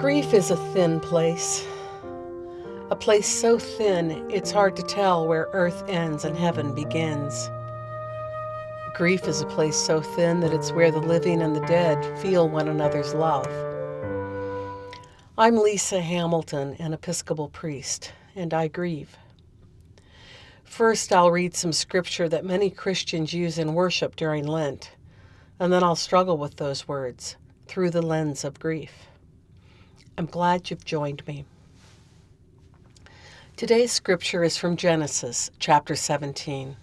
Grief is a thin place. A place so thin it's hard to tell where earth ends and heaven begins. Grief is a place so thin that it's where the living and the dead feel one another's love. I'm Lisa Hamilton, an Episcopal priest, and I grieve. First, I'll read some scripture that many Christians use in worship during Lent, and then I'll struggle with those words through the lens of grief. I'm glad you've joined me. Today's scripture is from Genesis, chapter 17.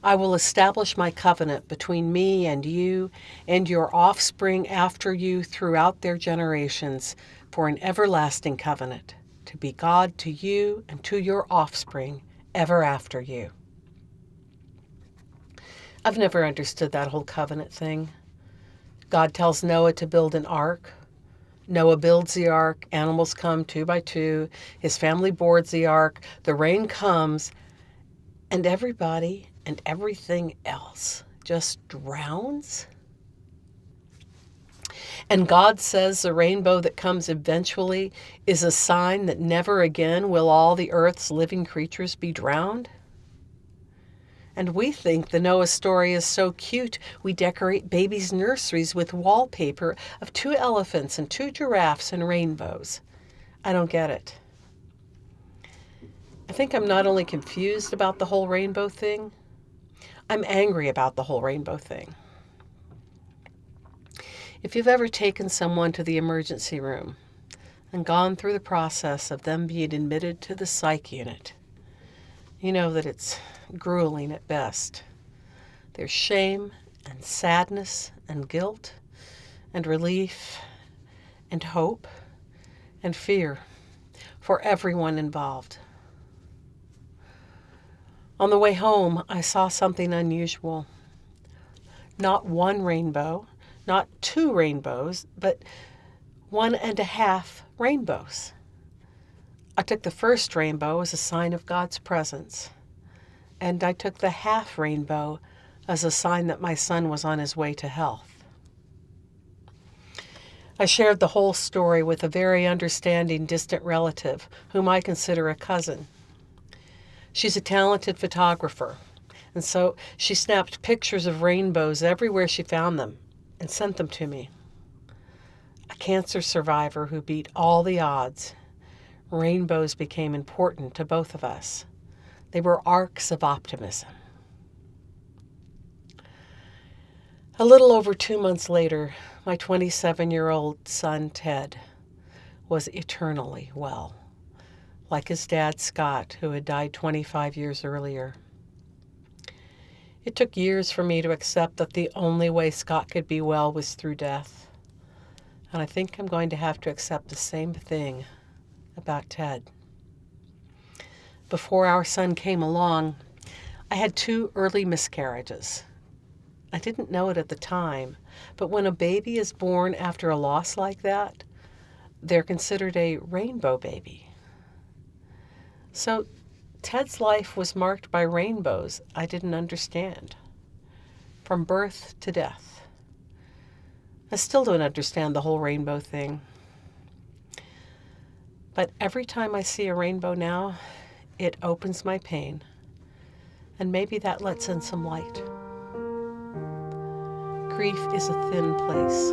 I will establish my covenant between me and you and your offspring after you throughout their generations for an everlasting covenant, to be God to you and to your offspring ever after you. I've never understood that whole covenant thing. God tells Noah to build an ark. Noah builds the ark, animals come 2 by 2, his family boards the ark, the rain comes, and everybody and everything else just drowns. And God says the rainbow that comes eventually is a sign that never again will all the earth's living creatures be drowned. And we think the Noah story is so cute, we decorate babies' nurseries with wallpaper of 2 elephants and 2 giraffes and rainbows. I don't get it. I think I'm not only confused about the whole rainbow thing, I'm angry about the whole rainbow thing. If you've ever taken someone to the emergency room and gone through the process of them being admitted to the psych unit, you know that it's grueling at best. There's shame and sadness and guilt and relief and hope and fear for everyone involved. On the way home, I saw something unusual. Not 1 rainbow, not 2 rainbows, but 1.5 rainbows. I took the first rainbow as a sign of God's presence, and I took the half rainbow as a sign that my son was on his way to health. I shared the whole story with a very understanding distant relative whom I consider a cousin. She's a talented photographer, and so she snapped pictures of rainbows everywhere she found them and sent them to me. A cancer survivor who beat all the odds, rainbows became important to both of us. They were arcs of optimism. A little over 2 months later, my 27-year-old son, Ted, was eternally well, like his dad, Scott, who had died 25 years earlier. It took years for me to accept that the only way Scott could be well was through death. And I think I'm going to have to accept the same thing about Ted. Before our son came along, I had 2 early miscarriages. I didn't know it at the time, but when a baby is born after a loss like that, they're considered a rainbow baby. So Ted's life was marked by rainbows I didn't understand, from birth to death. I still don't understand the whole rainbow thing. But every time I see a rainbow now, it opens my pain, and maybe that lets in some light. Grief is a thin place.